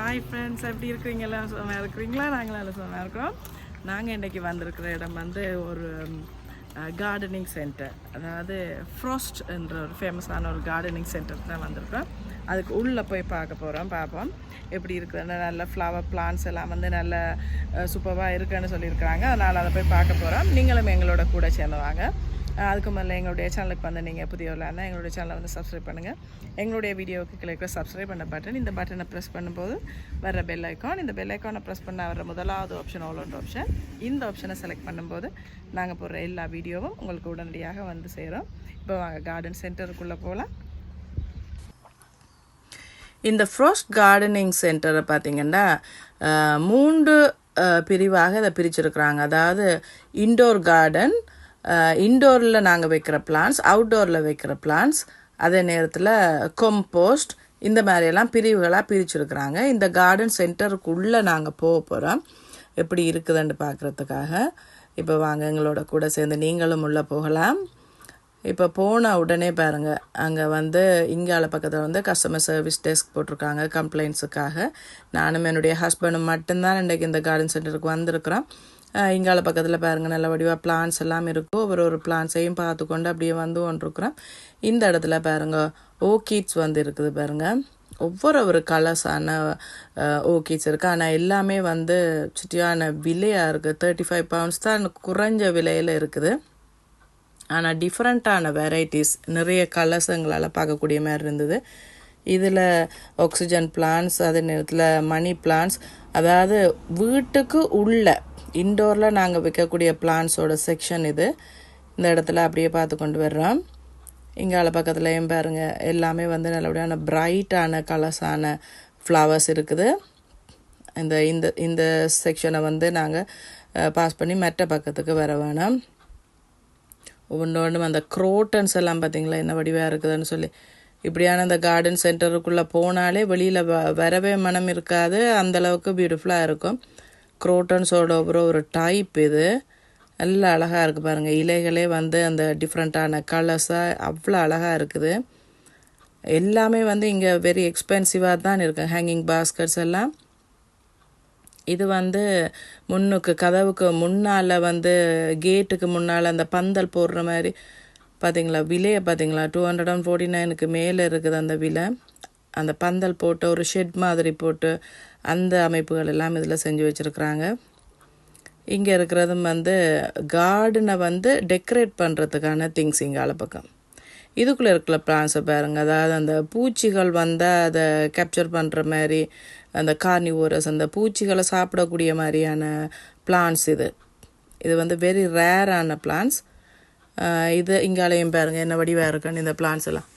Hi friends, எப்படி இருக்கிறீங்க? எல்லாம் சும்மா இருக்கிறீங்களா? நாங்களும் எல்லாம் சும்மா இருக்கிறோம். நாங்கள் இன்றைக்கி வந்திருக்கிற இடம் வந்து ஒரு கார்டனிங் சென்டர், அதாவது ஃப்ராஸ்ட் என்ற ஒரு ஃபேமஸான ஒரு கார்டனிங் சென்டர் தான் வந்திருக்கோம். அதுக்கு உள்ளே போய் பார்ப்போம் எப்படி இருக்குதுன்னு. நல்ல ஃப்ளவர் பிளான்ஸ் எல்லாம் வந்து நல்ல சூப்பராக இருக்குன்னு சொல்லியிருக்கிறாங்க. அதனால் அதை போய் பார்க்க போகிறோம். நீங்களும் எங்களோட கூட சேர்ந்துவாங்க. அதுக்கு முதல்ல எங்களுடைய சேனலுக்கு வந்து நீங்கள் புதியவர்களாக இருந்தால் எங்களுடைய சேனலை வந்து சப்ஸ்கிரைப் பண்ணுங்கள். எங்களுடைய வீடியோவுக்கு கிளிக்கிற சப்ஸ்கிரைப் பண்ண பட்டன், இந்த பட்டனை ப்ரெஸ் பண்ணும்போது வர பெல் ஐக்கான், இந்த பெல் ஐக்கானை ப்ரெஸ் பண்ண வர முதலாவது ஆப்ஷன் ஆல் ஆப்ஷன். இந்த ஆப்ஷனை செலக்ட் பண்ணும்போது நாங்கள் போடுற எல்லா வீடியோவும் உங்களுக்கு உடனடியாக வந்து சேரும். இப்போ வாங்க கார்டன் சென்டருக்குள்ளே போகலாம். இந்த ஃப்ராஸ்ட் கார்டனிங் சென்டரை பார்த்திங்கன்னா 3 பிரிவாக இதை பிரிச்சிருக்கிறாங்க. அதாவது இன்டோர் கார்டன், இன்டோரில் நாங்கள் வைக்கிற பிளான்ஸ், அவுட்டோரில் வைக்கிற பிளான்ஸ், அதே நேரத்தில் கம்போஸ்ட், இந்த மாதிரியெல்லாம் பிரிவுகளாக பிரிச்சுருக்குறாங்க. இந்த கார்டன் சென்டருக்குள்ளே நாங்கள் போக போகிறோம் எப்படி இருக்குதுன்னு பார்க்குறதுக்காக. இப்போ வாங்க எங்களோட கூட சேர்ந்து நீங்களும் உள்ளே போகலாம். இப்போ போன உடனே பாருங்கள், அங்கே வந்து இங்கால பக்கத்தில் வந்து கஸ்டமர் சர்வீஸ் டெஸ்க் போட்டிருக்காங்க கம்ப்ளைண்ட்ஸுக்காக. நானும் என்னுடைய ஹஸ்பண்டும் மட்டும்தான் இன்றைக்கு இந்த கார்டன் சென்டருக்கு வந்திருக்கிறோம். இங்கால பக்கத்தில் பாருங்கள், நல்ல வடிவாக பிளான்ஸ் எல்லாம் இருக்கும். ஒரு பிளான்ஸையும் பார்த்து கொண்டு அப்படியே வந்து கொண்டிருக்கிறோம். இந்த இடத்துல பாருங்கள் ஓகீட்ஸ் வந்து இருக்குது பாருங்கள். ஒவ்வொரு கலர்ஸான ஓகீட்ஸ் இருக்குது. ஆனால் எல்லாமே வந்து சிட்டியான விலையாக இருக்குது. 35 பவுண்ட்ஸ் தான் குறைஞ்ச விலையில் இருக்குது. ஆனால் டிஃப்ரெண்ட்டான வெரைட்டிஸ், நிறைய கலர்ஸுங்களால் பார்க்கக்கூடிய மாதிரி இருந்தது. இதில் ஆக்சிஜன் பிளான்ஸ், அதே நேரத்தில் மணி பிளான்ஸ், அதாவது வீட்டுக்கு உள்ள இன்டோரில் நாங்கள் வைக்கக்கூடிய பிளான்ஸோட செக்ஷன் இது. இந்த இடத்துல அப்படியே பார்த்து கொண்டு வர்றோம். இங்கால பக்கத்துலேயும் பாருங்கள், எல்லாமே வந்து நல்லபடியான பிரைட்டான கலர்ஸான ஃப்ளவர்ஸ் இருக்குது. இந்த இந்த இந்த செக்ஷனை வந்து நாங்கள் பாஸ் பண்ணி மற்ற பக்கத்துக்கு வர வேணும். ஒவ்வொன்றும் அந்த குரோட்டன்ஸ் எல்லாம் பார்த்திங்களா என்ன வடிவாக இருக்குதுன்னு சொல்லி. இப்படியான இந்த கார்டன் சென்டருக்குள்ளே போனாலே வெளியில் வரவே மனம் இருக்காது, அந்தளவுக்கு பியூட்டிஃபுல்லாக இருக்கும். குரோட்டன்ஸோட ஒரு டைப் இது. நல்லா அழகாக இருக்குது பாருங்கள். இலைகளே வந்து அந்த டிஃப்ரெண்ட்டான கலர்ஸாக அவ்வளோ அழகாக இருக்குது. எல்லாமே வந்து இங்கே வெரி எக்ஸ்பென்சிவாக தான் இருக்குது. ஹேங்கிங் பாஸ்கட்ஸ் எல்லாம். இது வந்து முன்னுக்கு கதவுக்கு முன்னால் வந்து கேட்டுக்கு முன்னால் அந்த பந்தல் போடுற மாதிரி பார்த்திங்களா, விலையை பார்த்திங்களா, 249க்கு மேலே இருக்குது அந்த விலை. அந்த பந்தல் போட்டு ஒரு ஷெட் மாதிரி போட்டு அந்த அமைப்புகள் எல்லாம் இதில் செஞ்சு வச்சுருக்குறாங்க. இங்கே இருக்கிறதும் வந்து கார்டனை வந்து டெக்கரேட் பண்ணுறதுக்கான திங்ஸ் இங்கால பக்கம். இதுக்குள்ளே இருக்கிற பிளான்ஸை பாருங்கள். அதாவது அந்த பூச்சிகள் வந்தால் அதை கேப்சர் பண்ணுற மாதிரி, அந்த கார்னிவோரஸ், அந்த பூச்சிகளை சாப்பிடக்கூடிய மாதிரியான பிளான்ஸ் இது வந்து வெரி ரேரான பிளான்ஸ். இது இங்காலையும் பாருங்கள் என்ன வடிவாக இருக்குன்னு இந்த பிளான்ஸ் எல்லாம்.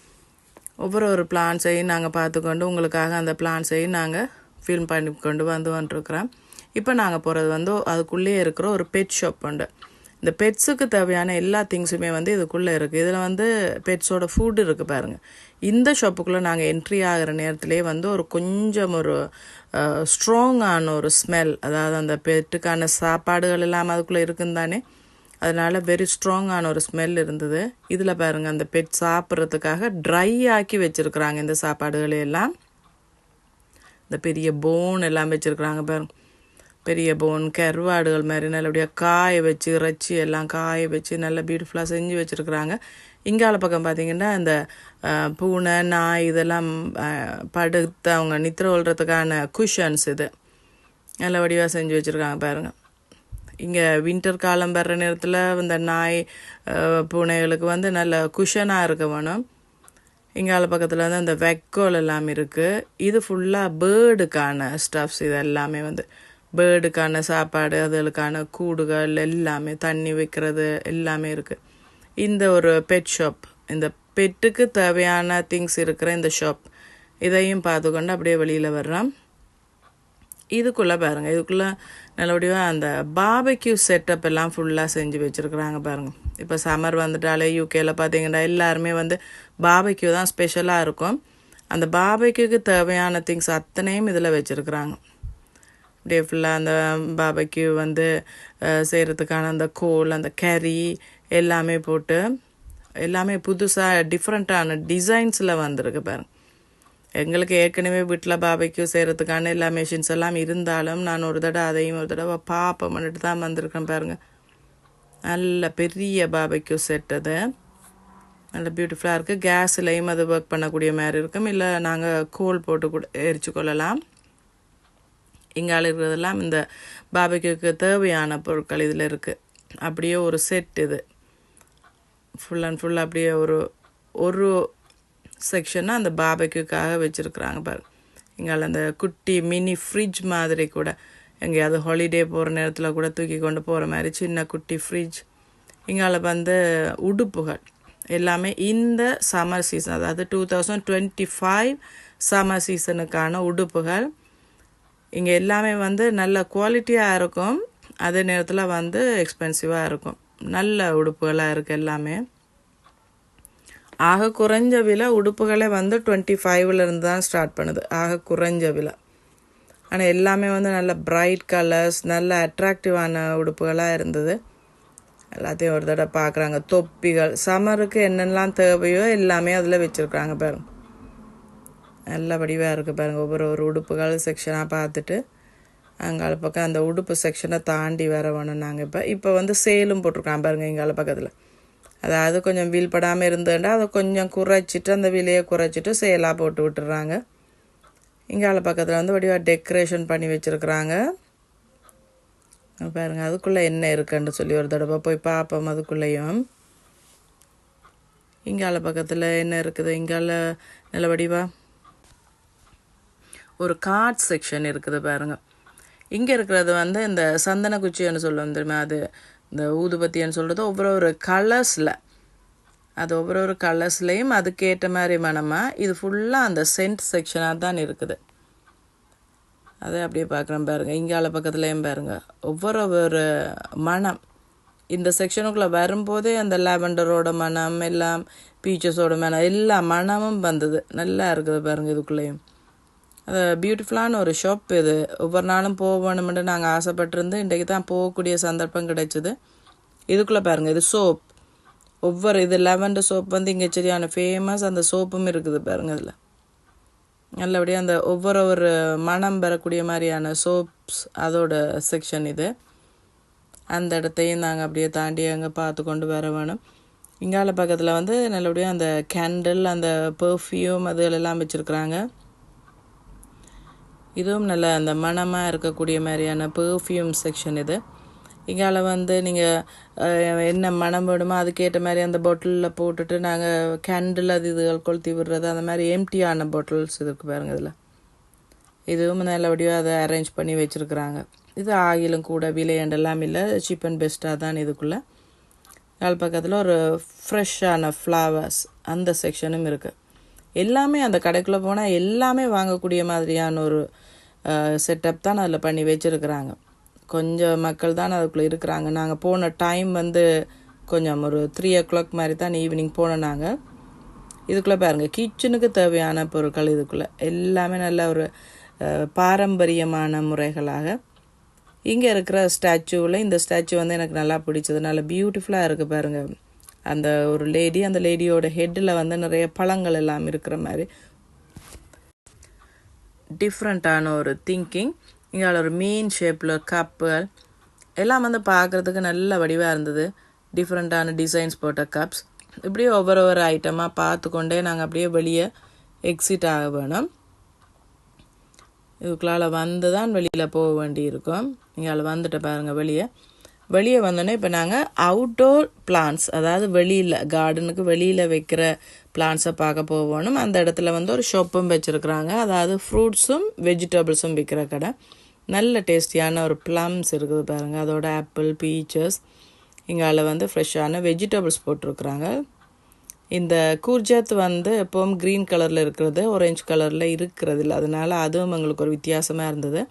ஒவ்வொரு பிளான்ஸையும் நாங்கள் பார்த்துக்கொண்டு உங்களுக்காக அந்த பிளான்ஸையும் நாங்கள் ஃபில்ம் பண்ணி கொண்டு வந்துருக்குறோம். இப்போ நாங்கள் போகிறது வந்து அதுக்குள்ளேயே இருக்கிற ஒரு பெட் ஷாப் உண்டு. இந்த பெட்ஸுக்கு தேவையான எல்லா திங்ஸுமே வந்து இதுக்குள்ளே இருக்குது. இதில் வந்து பெட்ஸோட ஃபுட் இருக்குது பாருங்கள். இந்த ஷாப்புக்குள்ளே நாங்கள் என்ட்ரி ஆகிற நேரத்துலேயே வந்து கொஞ்சம் ஒரு ஸ்ட்ராங்கான ஒரு ஸ்மெல், அதாவது அந்த பெட்டுக்கான சாப்பாடுகள் எல்லாம் அதுக்குள்ளே இருக்குன்னு தானே, அதனால் வெரி ஸ்ட்ராங்கான ஒரு ஸ்மெல் இருந்தது. இதில் பாருங்கள், அந்த பெட் சாப்பிட்றதுக்காக ட்ரை ஆக்கி வச்சுருக்குறாங்க இந்த சாப்பாடுகளையெல்லாம். இந்த பெரிய போன் எல்லாம் வச்சுருக்குறாங்க பாருங்க. பெரிய போன் கருவாடுகள் மாதிரி நல்லபடியாக காய வச்சு இறைச்சி எல்லாம் காய வச்சு நல்லா பியூட்டிஃபுல்லாக செஞ்சு வச்சுருக்குறாங்க. இங்கால பக்கம் பார்த்திங்கன்னா இந்த பூனை நாய் இதெல்லாம் படுத்து அவங்க நித்திர கொள்றதுக்கான குஷன்ஸ் இது நல்ல வடிவாக செஞ்சு வச்சுருக்காங்க பாருங்கள். இங்கே வின்டர் காலம் வர்ற நேரத்தில் இந்த நாய் பூனைகளுக்கு வந்து நல்ல குஷனாக இருக்க வேணும். இங்கால பக்கத்தில் வந்து அந்த வெக்கோல் எல்லாம் இருக்குது. இது ஃபுல்லாக பேர்டுக்கான ஸ்டஃப்ஸ். இது எல்லாமே வந்து பேர்டுக்கான சாப்பாடு, அதுகளுக்கான கூடுகள் எல்லாமே, தண்ணி வைக்கிறது எல்லாமே இருக்குது. இந்த ஒரு பெட் ஷாப், இந்த பெட்டுக்கு தேவையான திங்ஸ் இருக்கிற இந்த ஷாப், இதையும் பார்த்துக்கொண்டு அப்படியே வெளியில் வர்றோம். இதுக்குள்ளே பாருங்கள், இதுக்குள்ளே நல்லபடியாக அந்த பார்பெக்யூ செட்டப் எல்லாம் ஃபுல்லாக செஞ்சு வச்சுருக்குறாங்க பாருங்கள். இப்போ சம்மர் வந்துட்டாலே யூகேயில் பார்த்தீங்கன்னா எல்லாருமே வந்து பார்பெக்யூ தான் ஸ்பெஷலாக இருக்கும். அந்த பார்பெக்யூக்கு தேவையான திங்ஸ் அத்தனையும் இதில் வச்சுருக்குறாங்க. அப்படியே ஃபுல்லாக அந்த பார்பெக்யூ வந்து செய்கிறதுக்கான அந்த கோல், அந்த கறி எல்லாமே போட்டு எல்லாமே புதுசாக டிஃப்ரெண்ட்டான டிசைன்ஸில் வந்திருக்கு பாருங்க. எங்களுக்கு ஏற்கனவே வீட்டில் பாபைக்கு செய்கிறதுக்கான எல்லா மெஷின்ஸ் எல்லாம் இருந்தாலும் நான் ஒரு தடவை பாப்பம் பண்ணிட்டு தான் வந்திருக்கேன் பாருங்கள். நல்ல பெரிய பாபைக்கு செட் அது நல்ல பியூட்டிஃபுல்லாக இருக்குது. கேஸ்லேயும் அது ஒர்க் பண்ணக்கூடிய மாதிரி இருக்கும், இல்லை நாங்கள் கோல் போட்டு கூட எரிச்சு கொள்ளலாம். இங்கே இருக்கிறதெல்லாம் இந்த பாபைக்கு தேவையான பொருட்கள் இதில் இருக்குது. அப்படியே ஒரு செட் இது ஃபுல் அண்ட் ஃபுல் அப்படியே ஒரு செக்ஷனாக அந்த பாபைக்குக்காக வச்சுருக்குறாங்க பாருங்க. இங்கே அந்த குட்டி மினி ஃப்ரிட்ஜ் மாதிரி கூட எங்கேயாவது ஹாலிடே போகிற நேரத்தில் கூட தூக்கி கொண்டு போகிற மாதிரி சின்ன குட்டி ஃப்ரிட்ஜ். இங்கால வந்து உடுப்புகள் எல்லாமே இந்த சம்மர் சீசன், அதாவது 2025 சம்மர் சீசனுக்கான உடுப்புகள். இங்கே எல்லாமே வந்து நல்ல குவாலிட்டியாக இருக்கும், அதே நேரத்தில் வந்து எக்ஸ்பென்சிவாக இருக்கும். நல்ல உடுப்புகளாக இருக்குது எல்லாமே. ஆக குறைஞ்ச விலை உடுப்புகளே வந்து 25லேருந்து தான் ஸ்டார்ட் பண்ணுது, ஆக குறைஞ்ச விலை. ஆனால் எல்லாமே வந்து நல்ல பிரைட் கலர்ஸ், நல்ல அட்ராக்டிவான உடுப்புகளாக இருந்தது. எல்லாத்தையும் ஒரு தடவை பார்க்குறாங்க. தொப்பிகள் சம்மருக்கு என்னென்னலாம் தேவையோ எல்லாமே அதில் வச்சுருக்குறாங்க பாருங்க. நல்ல வடிவாக இருக்குது பாருங்கள். ஒவ்வொரு உடுப்புகள் செக்ஷனாக பார்த்துட்டு அங்கால பக்கம் அந்த உடுப்பு செக்ஷனை தாண்டி வர வேணும். நாங்கள் இப்போ வந்து சேலும் போட்டிருக்காங்க பாருங்கள் இங்கால பக்கத்தில். அதாவது கொஞ்சம் வீல் படாமல் இருந்ததுன்னா அதை கொஞ்சம் குறைச்சிட்டு அந்த விலையை குறைச்சிட்டு சேலாக போட்டு விட்டுறாங்க. இங்கால பக்கத்தில் வந்து வடிவாக டெக்கரேஷன் பண்ணி வச்சுருக்குறாங்க பாருங்கள். அதுக்குள்ளே என்ன இருக்குன்னு சொல்லி ஒரு தடவை போய் பார்ப்போம். அதுக்குள்ளேயும் இங்கால பக்கத்தில் என்ன இருக்குது, இங்கால நல்ல வடிவாக ஒரு கார்ட் செக்ஷன் இருக்குது பாருங்கள். இங்கே இருக்கிறது வந்து இந்த சந்தன குச்சின்னு சொல்லுவோம் தெரியுமா, அது இந்த ஊதுபத்தின்னு சொல்கிறது ஒவ்வொரு கலர்ஸில், அது ஒவ்வொரு கலர்ஸ்லேயும் அதுக்கேற்ற மாதிரி மனமாக இது ஃபுல்லாக அந்த சென்ட் செக்ஷனாக தான் இருக்குது. அதை அப்படியே பார்க்குறேன் பாருங்கள். இங்கால பக்கத்துலேயும் பாருங்கள் ஒவ்வொரு மனம். இந்த செக்ஷனுக்குள்ளே வரும்போதே அந்த லாவெண்டரோட மனம் எல்லாம், பீச்சஸோட மனம், எல்லா மனமும் வந்தது. நல்லா இருக்குது பாருங்கள். இதுக்குள்ளேயும் அது பியூட்டிஃபுல்லான ஒரு ஷாப் இது. ஒவ்வொரு நாளும் போகணும்னு நாங்கள் ஆசைப்பட்டிருந்து இன்றைக்கு தான் போகக்கூடிய சந்தர்ப்பம் கிடைச்சிது. இதுக்குள்ளே பாருங்கள், இது சோப். இது லாவெண்டர் சோப் வந்து இங்கே சரியான ஃபேமஸ். அந்த சோப்பும் இருக்குது பாருங்கள். இதில் நல்லபடியாக அந்த ஒவ்வொரு மனம் பெறக்கூடிய மாதிரியான சோப்ஸ் அதோட செக்ஷன் இது. அந்த இடத்தையும் நாங்கள் அப்படியே தாண்டி அங்கே பார்த்து கொண்டு வர வேணும். இங்கால பக்கத்தில் வந்து நல்லபடியாக அந்த கேண்டில், அந்த பெர்ஃப்யூம் அதுகளெல்லாம் வச்சுருக்குறாங்க. இதுவும் நல்ல அந்த மனமாக இருக்கக்கூடிய மாதிரியான பெர்ஃப்யூம் செக்ஷன் இது. இங்கால வந்து நீங்கள் என்ன மனம் வேணுமோ அதுக்கேற்ற மாதிரி அந்த பாட்டிலில் போட்டுட்டு நாங்கள் கேண்டில் இதுகள் கொளுத்தி விடுறது, அந்த மாதிரி எம்டியான பாட்டில்ஸ் இதுக்கு பாருங்கள். இதில் இதுவும் நல்ல வடிவாக அதை அரேஞ்ச் பண்ணி வச்சுருக்குறாங்க. இது ஆகிலும் கூட விலையண்டெல்லாம் இல்லை, சீப் அண்ட் பெஸ்ட்டாக தான் இதுக்குள்ளே. கால் பக்கத்தில் ஒரு ஃப்ரெஷ்ஷான ஃப்ளவர்ஸ் அந்த செக்ஷனும் இருக்குது. எல்லாமே அந்த கடைக்குள்ளே போனால் எல்லாமே வாங்கக்கூடிய மாதிரியான ஒரு செட்டப் தான் அதில் பண்ணி வச்சுருக்குறாங்க. கொஞ்சம் மக்கள் தான் அதுக்குள்ளே இருக்கிறாங்க. நாங்கள் போன டைம் வந்து கொஞ்சம் ஒரு 3 o'clock மாதிரி தான் ஈவினிங் போனோம் நாங்கள். இதுக்குள்ளே பாருங்கள் கிச்சனுக்கு தேவையான பொருட்கள் இதுக்குள்ளே எல்லாமே நல்ல ஒரு பாரம்பரியமான முறைகளாக. இங்கே இருக்கிற ஸ்டாச்சுவில் இந்த ஸ்டாச்சு வந்து எனக்கு நல்லா பிடிச்சது. நல்லா பியூட்டிஃபுல்லாக இருக்குது பாருங்கள். அந்த ஒரு லேடி, அந்த லேடியோட ஹெட்டில் வந்து நிறைய பழங்கள் எல்லாம் இருக்கிற மாதிரி டிஃப்ரெண்ட்டான ஒரு திங்கிங். இங்கே ஒரு மீன் ஷேப்பில் கப்புகள் எல்லாம் வந்து பார்க்குறதுக்கு நல்ல வடிவாக இருந்தது. டிஃப்ரெண்ட்டான டிசைன்ஸ் போட்ட கப்ஸ். இப்படியே ஒவ்வொரு ஐட்டமாக பார்த்து கொண்டே நாங்கள் அப்படியே வெளியே எக்ஸிட் ஆக வேணும். இதுக்குள்ளால் வந்து தான் வெளியில் போக வேண்டி இருக்கும். இங்கே வந்துட்டு பாருங்கள். வெளியே வந்தோன்னே இப்போ நாங்கள் அவுட்டோர் பிளான்ட்ஸ், அதாவது வெளியில் கார்டனுக்கு வெளியில் வைக்கிற பிளான்ட்ஸை பார்க்க போகணும். அந்த இடத்துல வந்து ஒரு ஷாப்பும் வச்சுருக்குறாங்க, அதாவது ஃப்ரூட்ஸும் வெஜிடபிள்ஸும் விற்கிற கடை. நல்ல டேஸ்டியான ஒரு ப்ளம்ஸ் இருக்குது பாருங்கள், அதோட ஆப்பிள், பீச்சஸ். இங்கால வந்து ஃப்ரெஷ்ஷான வெஜிடபிள்ஸ் போட்டிருக்குறாங்க. இந்த கூர்ஜத் வந்து எப்போவும் க்ரீன் கலரில் இருக்கிறது, ஆரஞ்சு கலரில் இருக்கிறது இல்லை, அதனால அதுவும் எங்களுக்கு ஒரு வித்தியாசமாக இருந்தது.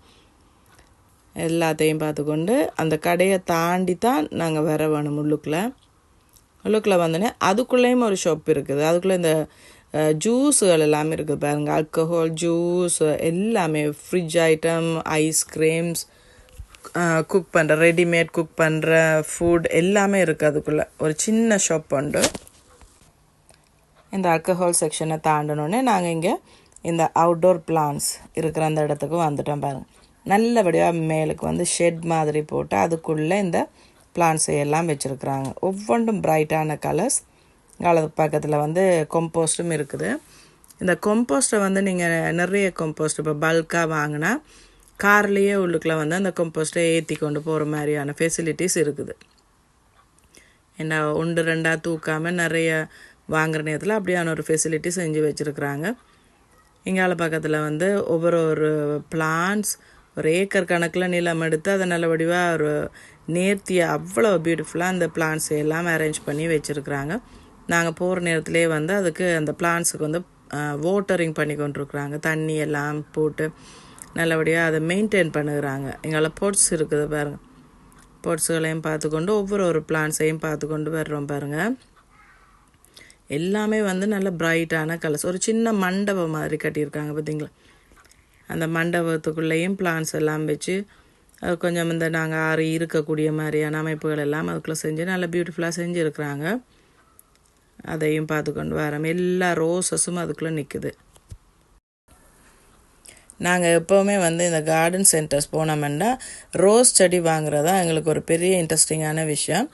எல்லாத்தையும் பார்த்துக்கொண்டு அந்த கடையை தாண்டி தான் நாங்கள் வர வேணும். உள்ளுக்குள்ளே வந்தோடனே அதுக்குள்ளேயும் ஒரு ஷாப் இருக்குது. அதுக்குள்ளே இந்த ஜூஸுகள் எல்லாமே இருக்குது பாருங்கள். ஆல்கஹால் ஜூஸ் எல்லாமே, ஃப்ரிட்ஜ் ஐட்டம், ஐஸ்கிரீம்ஸ், குக் பண்ணுற ரெடிமேட் குக் பண்ணுற ஃபுட் எல்லாமே இருக்குது. அதுக்குள்ளே ஒரு சின்ன ஷாப் உண்டு. இந்த ஆல்கஹால் செக்ஷனை தாண்டினோடனே நாங்கள் இங்கே இந்த அவுட்டோர் பிளான்ஸ் இருக்கிற அந்த இடத்துக்கு வந்துட்டோம் பாருங்கள். நல்லபடியாக மேலுக்கு வந்து ஷெட் மாதிரி போட்டு அதுக்குள்ளே இந்த பிளான்ஸை எல்லாம் வச்சுருக்குறாங்க. ஒவ்வொன்றும் பிரைட்டான கலர்ஸ். அது பக்கத்தில் வந்து கொம்போஸ்ட்டும் இருக்குது. இந்த கொம்போஸ்ட்டை வந்து நீங்கள் நிறைய கொம்போஸ்ட் இப்போ பல்காக வாங்கினா கார்லேயே உள்ளுக்குள்ளே வந்து அந்த கொம்போஸ்ட்டை ஏற்றி கொண்டு போகிற மாதிரியான ஃபெசிலிட்டிஸ் இருக்குது. ஏன்னா 1-2 தூக்காமல் நிறைய வாங்குகிற நேரத்தில் அப்படியான ஒரு ஃபெசிலிட்டி செஞ்சு வச்சுருக்குறாங்க. இங்கால பக்கத்தில் வந்து ஒவ்வொரு பிளான்ஸ் ஒரு ஏக்கர் கணக்கில் நிலம் எடுத்து அதை நல்ல வடிவாக ஒரு நேர்த்தியாக அவ்வளோ பியூட்டிஃபுல்லாக அந்த பிளான்ஸ் எல்லாம் அரேஞ்ச் பண்ணி வச்சுருக்குறாங்க. நாங்கள் போகிற நேரத்துலேயே வந்து அதுக்கு அந்த பிளான்ஸுக்கு வந்து வாட்டரிங் பண்ணி கொண்டிருக்குறாங்க. தண்ணி எல்லாம் போட்டு நல்லபடியாக அதை மெயின்டைன் பண்ணுகிறாங்க. எங்களை பொட்ஸ் இருக்குது பாருங்கள். பொட்ஸுகளையும் பார்த்துக்கொண்டு ஒவ்வொரு பிளான்ஸையும் பார்த்து கொண்டு வர்றோம் பாருங்கள். எல்லாமே வந்து நல்ல பிரைட்டான கலர்ஸ். ஒரு சின்ன மண்டபம் மாதிரி கட்டியிருக்காங்க பார்த்தீங்களா. அந்த மண்டபத்துக்குள்ளேயும் பிளான்ஸ் எல்லாம் வச்சு கொஞ்சம் இந்த நாங்கள் 6 இருக்கக்கூடிய மாதிரியான அமைப்புகள் எல்லாம் அதுக்குள்ளே செஞ்சு நல்லா பியூட்டிஃபுல்லாக செஞ்சுருக்குறாங்க. அதையும் பார்த்து கொண்டு வரோம். எல்லா ரோஸஸும் அதுக்குள்ளே நிற்குது. நாங்கள் எப்போவுமே வந்து இந்த கார்டன் சென்டர்ஸ் போனோம்னா ரோஸ் செடி வாங்குறது தான் எங்களுக்கு ஒரு பெரிய இன்ட்ரெஸ்டிங்கான விஷயம்.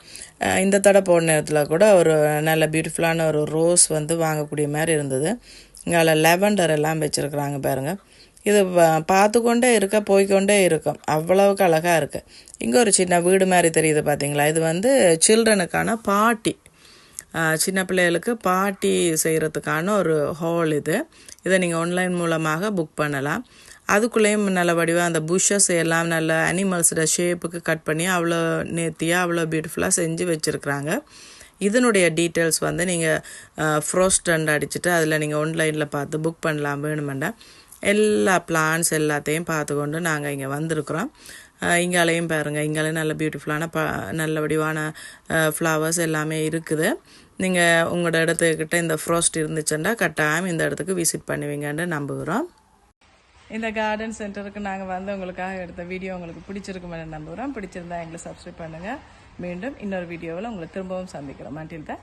இந்த தடவை போன நேரத்தில் கூட ஒரு நல்ல பியூட்டிஃபுல்லான ஒரு ரோஸ் வந்து வாங்கக்கூடிய மாதிரி இருந்தது. இங்கே லெவண்டர் எல்லாம் வச்சுருக்குறாங்க பாருங்கள். இது பார்த்து கொண்டே போய்கொண்டே இருக்கும். அவ்வளவுக்கு அழகாக இருக்குது. இங்கே ஒரு சின்ன வீடு மாதிரி தெரியுது பார்த்தீங்களா. இது வந்து சில்ட்ரனுக்கான பார்ட்டி, சின்ன பிள்ளைகளுக்கு பார்ட்டி செய்கிறதுக்கான ஒரு ஹால் இது. இதை நீங்கள் ஆன்லைன் மூலமாக புக் பண்ணலாம். அதுக்குள்ளேயும் நல்ல வடிவாக அந்த புஷ்ஷஸ் எல்லாம் நல்ல அனிமல்ஸோட ஷேப்புக்கு கட் பண்ணி அவ்வளோ நேர்த்தியாக அவ்வளோ பியூட்டிஃபுல்லாக செஞ்சு வச்சுருக்குறாங்க. இதனுடைய டீட்டெயில்ஸ் வந்து நீங்கள் ஃப்ரோஸ்டண்ட் அடிச்சுட்டு அதில் நீங்கள் ஆன்லைனில் பார்த்து புக் பண்ணலாம். வேணுமெண்டா எல்லா பிளான்ஸ் எல்லாத்தையும் பார்த்து கொண்டு நாங்கள் இங்கே வந்திருக்குறோம். இங்காலையும் பாருங்கள். இங்காலையும் நல்ல பியூட்டிஃபுல்லான நல்ல வடிவான ஃப்ளவர்ஸ் எல்லாமே இருக்குது. நீங்கள் உங்களோட இடத்துக்கிட்ட இந்த ஃப்ரோஸ்ட் இருந்துச்சுன்னா கட்டாயம் இந்த இடத்துக்கு விசிட் பண்ணுவீங்கன்னு நம்புகிறோம். இந்த கார்டன் சென்டருக்கு நாங்கள் வந்து உங்களுக்காக எடுத்த வீடியோ உங்களுக்கு பிடிச்சிருக்குமென்னு நம்புகிறோம். பிடிச்சிருந்தா எங்களை சப்ஸ்கிரைப் பண்ணுங்கள். மீண்டும் இன்னொரு வீடியோவில் உங்களை திரும்பவும் சந்திக்கிறோம். until then,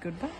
goodbye.